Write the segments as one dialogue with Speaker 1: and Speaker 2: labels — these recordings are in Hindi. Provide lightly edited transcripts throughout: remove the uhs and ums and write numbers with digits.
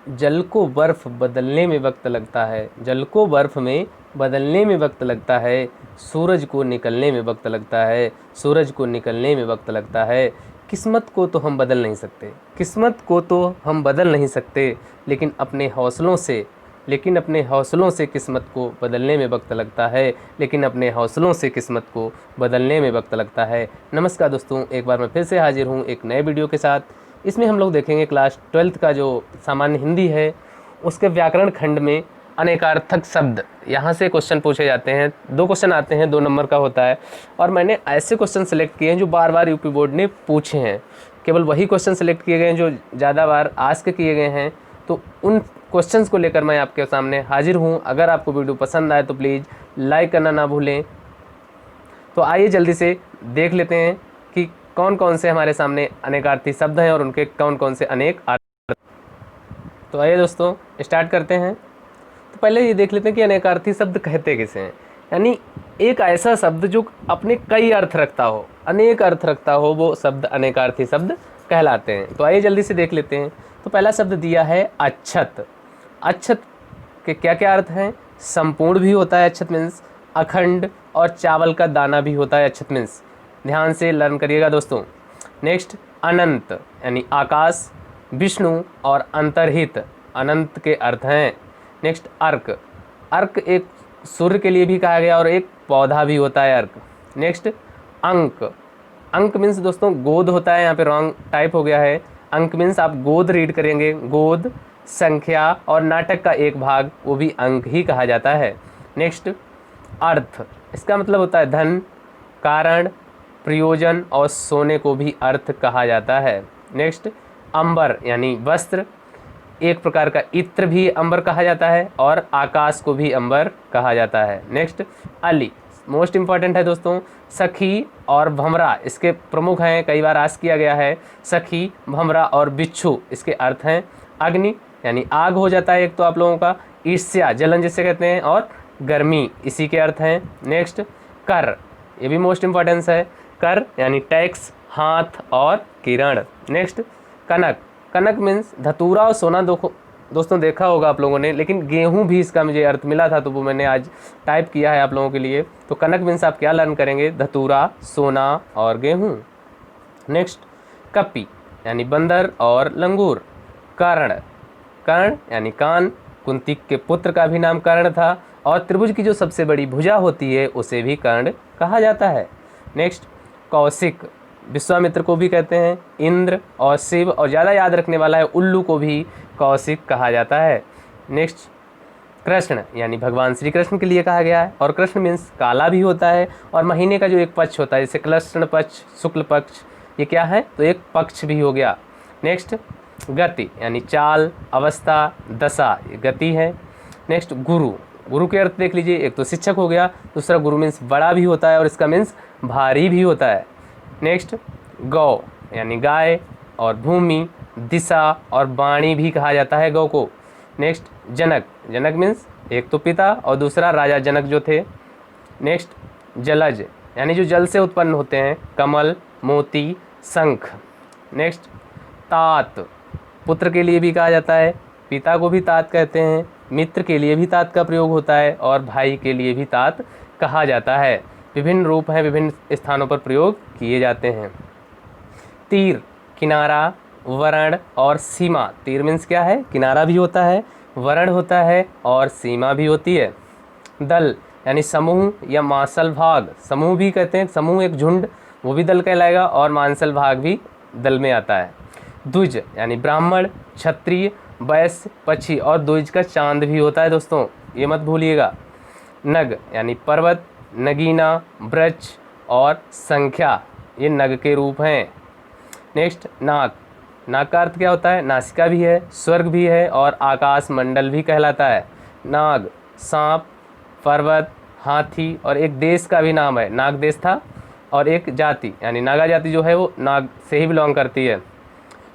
Speaker 1: जल को बर्फ बदलने में वक्त लगता है, जल को बर्फ में बदलने में वक्त लगता है, सूरज को निकलने में वक्त लगता है, सूरज को निकलने में वक्त लगता है। किस्मत को तो हम बदल नहीं सकते, किस्मत को तो हम बदल नहीं सकते, लेकिन अपने हौसलों से किस्मत को बदलने में वक्त लगता है, लेकिन अपने हौसलों से किस्मत को बदलने में वक्त लगता है। नमस्कार दोस्तों, एक बार मैं फिर से हाजिर हूँ एक नए वीडियो के साथ। इसमें हम लोग देखेंगे क्लास 12th का जो सामान्य हिंदी है उसके व्याकरण खंड में अनेकार्थक शब्द। यहाँ से क्वेश्चन पूछे जाते हैं, 2 क्वेश्चन आते हैं, 2 नंबर का होता है। और मैंने ऐसे क्वेश्चन सेलेक्ट किए हैं जो बार बार यूपी बोर्ड ने पूछे हैं, केवल वही क्वेश्चन सेलेक्ट किए गए हैं जो ज़्यादा बार आस्क किए गए हैं। तो उन क्वेश्चंस को लेकर मैं आपके सामने हाजिर हूँ। अगर आपको वीडियो पसंद आए तो प्लीज़ लाइक करना ना भूलें। तो आइए जल्दी से देख लेते हैं कि कौन कौन से हमारे सामने अनेकार्थी शब्द हैं और उनके कौन कौन से अनेक अर्थ। तो आइए दोस्तों स्टार्ट करते हैं। तो पहले ये देख लेते हैं कि अनेकार्थी शब्द कहते किसे हैं। यानी एक ऐसा शब्द जो अपने कई अर्थ रखता हो, अनेक अर्थ रखता हो, वो शब्द अनेकार्थी शब्द कहलाते हैं। तो आइए जल्दी से देख लेते हैं। तो पहला शब्द दिया है अक्षत। अक्षत के क्या क्या अर्थ हैं? संपूर्ण भी होता है अक्षत मीन्स, अखंड, और चावल का दाना भी होता है अक्षत मीन्स। ध्यान से लर्न करिएगा दोस्तों। नेक्स्ट अनंत यानी आकाश, विष्णु और अंतर्हित अनंत के अर्थ हैं। नेक्स्ट अर्क, अर्क एक सूर्य के लिए भी कहा गया और एक पौधा भी होता है अर्क। नेक्स्ट अंक, अंक मीन्स दोस्तों गोद होता है, यहाँ पे रॉन्ग टाइप हो गया है। अंक मीन्स आप गोद रीड करेंगे, गोद, संख्या और नाटक का एक भाग, वो भी अंक ही कहा जाता है। नेक्स्ट अर्थ, इसका मतलब होता है धन, कारण, प्रयोजन और सोने को भी अर्थ कहा जाता है। नेक्स्ट अंबर यानी वस्त्र, एक प्रकार का इत्र भी अंबर कहा जाता है और आकाश को भी अंबर कहा जाता है। नेक्स्ट अली, मोस्ट इंपॉर्टेंट है दोस्तों। सखी और भमरा इसके प्रमुख हैं, कई बार आस्क किया गया है। सखी, भमरा और बिच्छू इसके अर्थ हैं। अग्नि यानी आग हो जाता है एक तो आप लोगों का। ईर्ष्या जलन जिसे कहते हैं, और गर्मी इसी के अर्थ हैं। नेक्स्ट कर, ये भी मोस्ट इंपॉर्टेंस है। कर यानी टैक्स, हाथ और किरण। नेक्स्ट कनक, कनक मीन्स धतूरा और सोना। दोस्तों देखा होगा आप लोगों ने, लेकिन गेहूं भी इसका मुझे अर्थ मिला था तो वो मैंने आज टाइप किया है आप लोगों के लिए। तो कनक मीन्स आप क्या लर्न करेंगे? धतूरा, सोना और गेहूं। नेक्स्ट कपी यानी बंदर और लंगूर। कर्ण, कर्ण यानी कान, कुंती के पुत्र का भी नाम कर्ण था। और त्रिभुज की जो सबसे बड़ी भुजा होती है उसे भी कर्ण कहा जाता है। नेक्स्ट कौशिक, विश्वामित्र को भी कहते हैं। इंद्र और शिव, और ज़्यादा याद रखने वाला है उल्लू को भी कौशिक कहा जाता है। नेक्स्ट कृष्ण यानी भगवान श्री कृष्ण के लिए कहा गया है, और कृष्ण मीन्स काला भी होता है। और महीने का जो एक पक्ष होता है जैसे कृष्ण पक्ष, शुक्ल पक्ष, ये क्या है? तो एक पक्ष भी हो गया। नेक्स्ट गति यानी चाल, अवस्था, दशा, ये गति है। नेक्स्ट गुरु, गुरु के अर्थ देख लीजिए, एक तो शिक्षक हो गया, दूसरा गुरु मीन्स बड़ा भी होता है और इसका मीन्स भारी भी होता है। नेक्स्ट गौ यानी गाय, और भूमि, दिशा और वाणी भी कहा जाता है गौ को। नेक्स्ट जनक, जनक मीन्स एक तो पिता और दूसरा राजा जनक जो थे। नेक्स्ट जलज यानी जो जल से उत्पन्न होते हैं, कमल, मोती, शंख। नेक्स्ट तात, पुत्र के लिए भी कहा जाता है, पिता को भी तात कहते हैं। मित्र के लिए भी तात का प्रयोग होता है और भाई के लिए भी तात कहा जाता है। विभिन्न रूप हैं, विभिन्न स्थानों पर प्रयोग किए जाते हैं। तीर, किनारा, वर्ण और सीमा। तीर मीन्स क्या है? किनारा भी होता है, वर्ण होता है और सीमा भी होती है। दल यानी समूह या मांसल भाग, समूह भी कहते हैं, समूह एक झुंड, वो भी दल कहलाएगा, और मांसल भाग भी दल में आता है। द्विज यानी ब्राह्मण, क्षत्रिय, वैश्य, पक्षी, और द्विज का चांद भी होता है दोस्तों, ये मत भूलिएगा। नग यानी पर्वत, नगीना, वृक्ष और संख्या, ये नग के रूप हैं। नेक्स्ट नाक, नाक का अर्थ क्या होता है? नासिका भी है, स्वर्ग भी है और आकाश मंडल भी कहलाता है। नाग, सांप, पर्वत, हाथी, और एक देश का भी नाम है, नाग देश था, और एक जाति यानी नागा जाति जो है वो नाग से ही बिलोंग करती है।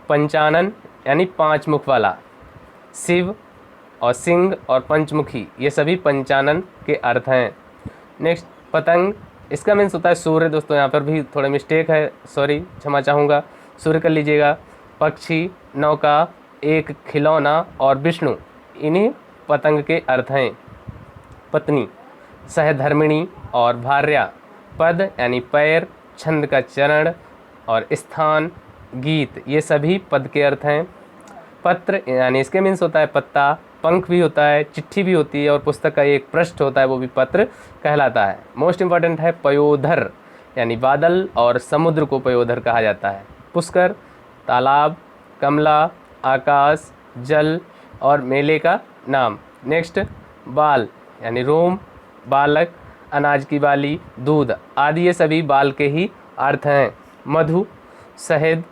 Speaker 1: पंचानन यानी 5 मुख वाला। शिव और सिंह और पंचमुखी, ये सभी पंचानन के अर्थ हैं। नेक्स्ट पतंग, इसका मीन्स होता है सूर्य। दोस्तों यहाँ पर भी थोड़ा मिस्टेक है, सॉरी, क्षमा चाहूँगा, सूर्य कर लीजिएगा। पक्षी, नौका, एक खिलौना और विष्णु, इन्हीं पतंग के अर्थ हैं। पत्नी, सहधर्मिणी और भार्या। पद यानी पैर, छंद का चरण और स्थान, गीत, ये सभी पद के अर्थ हैं। पत्र यानी इसके मीन्स होता है पत्ता, पंख भी होता है, चिट्ठी भी होती है और पुस्तक का एक पृष्ठ होता है, वो भी पत्र कहलाता है। मोस्ट इंपॉर्टेंट है पयोधर, यानी बादल और समुद्र को पयोधर कहा जाता है। पुष्कर, तालाब, कमला, आकाश, जल और मेले का नाम। नेक्स्ट, बाल यानी रोम, बालक, अनाज की बाली, दूध आदि, ये सभी बाल के ही अर्थ हैं। मधु, शहद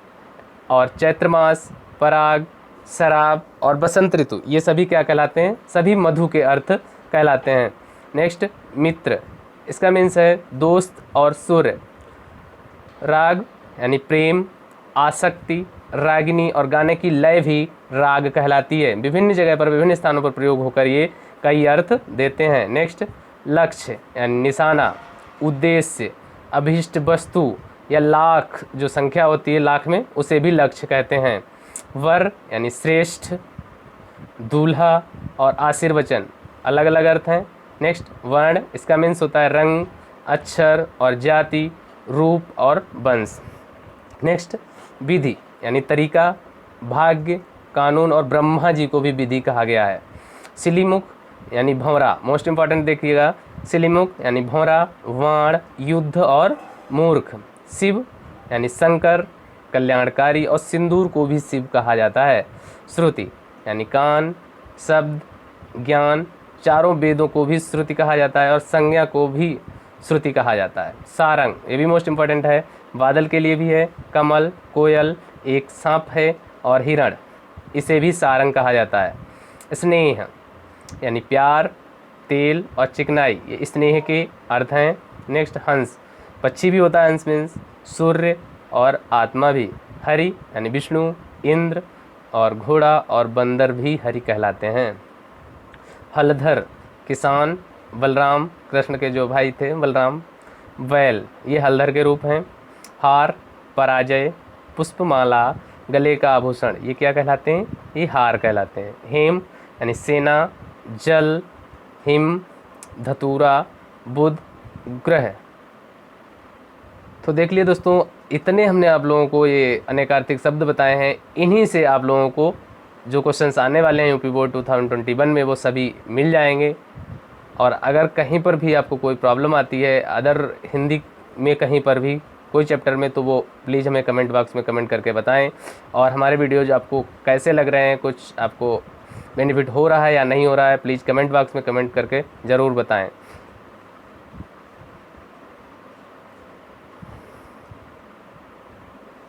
Speaker 1: और चैत्र मास, पराग, शराब और बसंत ऋतु, ये सभी क्या कहलाते हैं? सभी मधु के अर्थ कहलाते हैं। नेक्स्ट, मित्र, इसका मीन्स है दोस्त और सूर्य। राग यानी प्रेम, आसक्ति, रागिनी और गाने की लय भी राग कहलाती है। विभिन्न जगह पर विभिन्न स्थानों पर प्रयोग होकर ये कई अर्थ देते हैं। नेक्स्ट, लक्ष्य यानी निशाना, उद्देश्य, अभीष्ट वस्तु या लाख जो संख्या होती है लाख में, उसे भी लक्ष्य कहते हैं। वर यानी श्रेष्ठ, दूल्हा और आशीर्वचन, अलग अलग अर्थ हैं। नेक्स्ट, वर्ण, इसका मीन्स होता है रंग, अक्षर और जाति, रूप और वंश। नेक्स्ट, विधि यानी तरीका, भाग्य, कानून और ब्रह्मा जी को भी विधि कहा गया है। सिलीमुख यानी भंवरा, मोस्ट इंपॉर्टेंट देखिएगा, सिलीमुख यानी भंवरा, वाण, युद्ध और मूर्ख। शिव यानी शंकर, कल्याणकारी और सिंदूर को भी शिव कहा जाता है। श्रुति यानी कान, शब्द, ज्ञान, चारों वेदों को भी श्रुति कहा जाता है और संज्ञा को भी श्रुति कहा जाता है। सारंग, ये भी मोस्ट इंपॉर्टेंट है, बादल के लिए भी है। कमल, कोयल, एक सांप है और हिरण, इसे भी सारंग कहा जाता है। स्नेह यानी प्यार, तेल और चिकनाई, ये स्नेह के अर्थ हैं। नेक्स्ट, हंस, पक्षी भी होता है हंस मीन्स, सूर्य और आत्मा भी। हरि यानी विष्णु, इंद्र और घोड़ा और बंदर भी हरि कहलाते हैं। हलधर, किसान, बलराम, कृष्ण के जो भाई थे बलराम। बैल, ये हलधर के रूप हैं। हार, पराजय, पुष्पमाला, गले का आभूषण, ये क्या कहलाते हैं? ये हार कहलाते हैं। हेम यानी सेना, जल, हिम, धतूरा, बुध, ग्रह। तो देख लिए दोस्तों, इतने हमने आप लोगों को ये अनेकार्थिक शब्द बताए हैं। इन्हीं से आप लोगों को जो क्वेश्चंस आने वाले हैं यूपी बोर्ड 2021 में, वो सभी मिल जाएंगे। और अगर कहीं पर भी आपको कोई प्रॉब्लम आती है अदर हिंदी में कहीं पर भी कोई चैप्टर में, तो वो प्लीज़ हमें कमेंट बॉक्स में कमेंट करके बताएं। और हमारे वीडियोज आपको कैसे लग रहे हैं, कुछ आपको बेनिफिट हो रहा है या नहीं हो रहा है, प्लीज़ कमेंट बॉक्स में कमेंट करके ज़रूर बताएं।